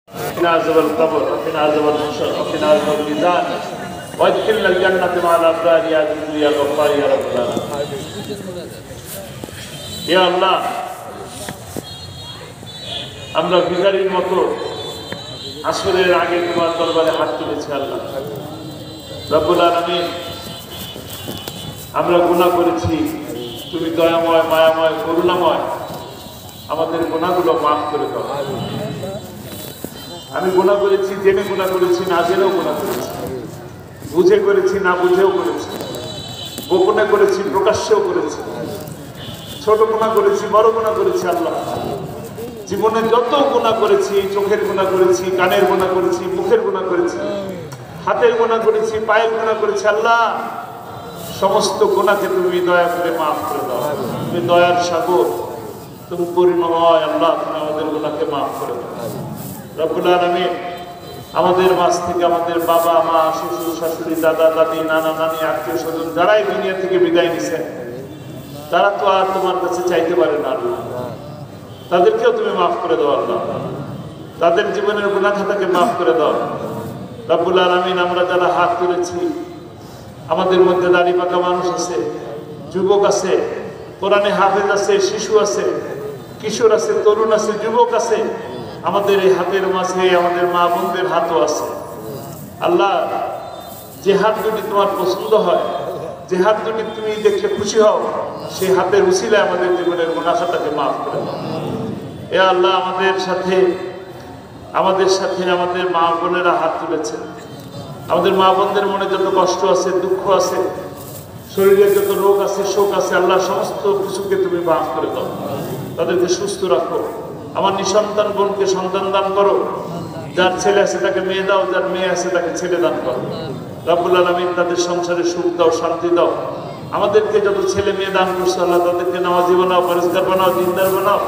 وقنا عذاب القبر وقنا عذاب الحشر وقنا عذاب الميزان وادخلنا الجنة مع الأبرار يا عزيز يا غفار يا رب العالمين يا الله আমরা ভিখারির মতো আসরের আগে তোমার দরবারে হাত তুলেছি আল্লাহ রব্বুল আলামিন। আমরা গুনাহ করেছি, তুমি দয়াময় মায়াময় করুণাময় আমাদের গুনাহগুলো মাফ করে দাও। আমি গুনাহ করেছি, জেনে গুনাহ করেছি, না জেনেও গুনাহ করেছি, বুঝে করেছি, না বুঝেও করেছি, গোপনে করেছি, প্রকাশ্যেও করেছি, ছোট গুনাহ করেছি, বড় গুনাহ করেছি। আল্লাহ জীবনে যত গুনাহ করেছি, চোখের গুনাহ করেছি, কানের গুনাহ করেছি, মুখের গুনাহ করেছি, হাতের গুনাহ করেছি, পায়ের গুনাহ করেছি, আল্লাহ সমস্ত গুনাহকে তুমি দয়া করে মাফ করে দাও। তুমি দয়ার সাগর, তুমি করুণাময় আল্লাহ, তুমি আমাদের গুনাহকে মাফ করে দাও রব্বুল আলামিন। আমাদের মাঝ থেকে আমাদের বাবা মা, শ্বশুর শাশুড়ি, দাদা দাদি, নানা নানি, আত্মীয় স্বজন যারাই দুনিয়া থেকে বিদায় নিছেন, তারা তো আর তোমার কাছে চাইতে পারে না আল্লাহ, তাদেরকেও তুমি মাফ করে দাও আল্লাহ, তাদের জীবনের গুনাহ খাতাকে মাফ করে দাও রব্বুল আলামিন। আমরা যারা হাত তুলেছি, আমাদের মধ্যে দাড়ি পাকা মানুষ আছে, যুবক আছে, কোরআনে হাফেজ আছে, শিশু আছে, কিশোর আছে, তরুণ আছে, যুবক আছে, আমাদের এই হাতের মাঝে আমাদের মা বোনদের হাতও আছে আল্লাহ। যে হাত দুটি তোমার পছন্দ হয়, যে হাত দুটি তুমি দেখলে খুশি হও, সেই হাতের উসিলায় আমাদের জীবনের গুনাহ খাতাকে মাফ করে দাও এ আল্লাহ। আমাদের সাথে আমাদের মা বোনেরা হাত তুলেছে, আমাদের মা বোনদের মনে যত কষ্ট আছে, দুঃখ আছে, শরীরে যত রোগ আছে, শোক আছে, আল্লাহ সমস্ত কিছুকে তুমি মাফ করে দাও, তাদেরকে সুস্থ রাখো। আমার নিঃসন্তান বোনকে সন্তান দান করো, যার ছেলে আছে তাকে মেয়ে দাও, যার মেয়ে আছে তাকে ছেলে দান করো রব্বুল আলামিন। তাদের সংসারে সুখ দাও, শান্তি দাও। আমাদেরকে যত ছেলে মেয়ে দান করছো আল্লাহ, তাদেরকে নামাজি বানাও, পরিষ্কার বানাও, দিনদার বানাও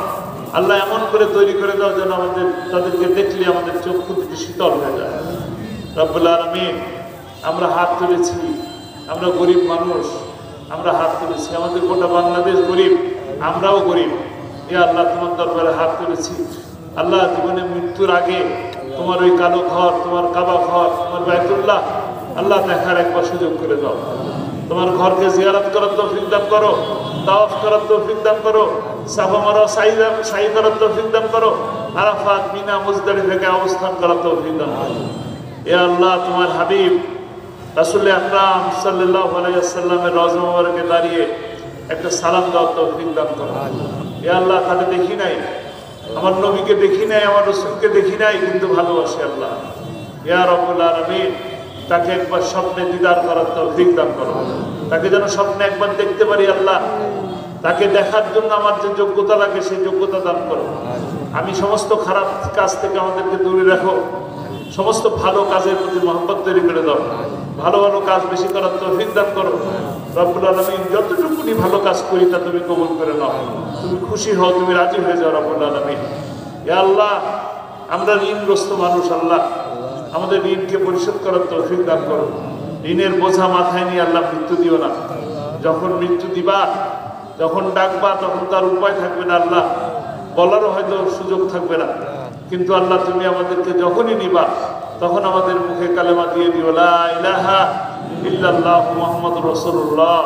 আল্লাহ। এমন করে তৈরি করে দাও যেন তাদেরকে দেখলে আমাদের চক্ষু থেকে শীতল হয়ে যায় রব্বুল আলামিন। আমরা হাত তুলেছি, আমরা গরিব মানুষ, আমরা হাত তুলেছি, আমাদের গোটা বাংলাদেশ গরিব, আমরাও গরিব এ আল্লাহ। তোমার দরবারে হাত তুলেছি আল্লাহ। জীবনে মৃত্যুর আগে তোমার ওই কালো ঘর, তোমার কাবা ঘর, তোমার বাইতুল্লাহ আল্লাহ দেখার একবার সুযোগ করে দাও। তোমার ঘরকে জিয়ারত করার তৌফিক দান করো, তাওয়াফ করার তৌফিক দান করো, সাফা মারা সাই করার তৌফিক দান করো, আরাফাত, মিনা, মুজদালিফাতে অবস্থান করার তৌফিক দান করো এ আল্লাহ। তোমার হাবিব রাসূল আকরাম সাল্লাল্লাহু আলাইহি ওয়াসাল্লামের রওজা মুবারকে দাঁড়িয়ে একটা সালাম দেওয়ার তৌফিক দান করো এ আল্লাহ। তাকে দেখি নাই, আমার নবীকে দেখি নাই, আমার রাসূলকে দেখি নাই, কিন্তু ভালোবাসি আল্লাহ ইয়া রাব্বুল আলামিন। তাকে একবার স্বপ্নে দিদার করার তৌফিক দান করো, তাকে যেন স্বপ্নে একবার দেখতে পারি আল্লাহ। তাকে দেখার জন্য আমার যে যোগ্যতা লাগে সেই যোগ্যতা দান করো। আমি সমস্ত খারাপ কাজ থেকে আমাদেরকে দূরে রাখো, সমস্ত ভালো কাজের প্রতি মহব্বত তৈরি করে দাও। ভালো ভালো কাজ বেশি করার তৌফিক দান করো রব্বুল আলামিন। যতটুকুনি ভালো কাজ করি তা তুমি কবুল করে নাও, তুমি খুশি হও, তুমি রাজি হয়ে যাও রব্বুল আলামিন। ইয়া আল্লাহ, আমরা ঋণগ্রস্ত মানুষ আল্লাহ, আমাদের ঋণকে পরিশোধ করার তৌফিক দান করো। ঋণের বোঝা মাথায় নিয়ে আল্লাহ মৃত্যু দিও না। যখন মৃত্যু দিবা, যখন ডাকবা, তখন তার উপায় থাকবে না আল্লাহ, বলারও হয়তো সুযোগ থাকবে না, কিন্তু আল্লাহ তুমি আমাদেরকে যখনই নিবা তখন আমাদের মুখে কালেমা দিয়ে দিও, লা ইলাহা ইল্লাল্লাহু মুহাম্মাদুর রাসূলুল্লাহ।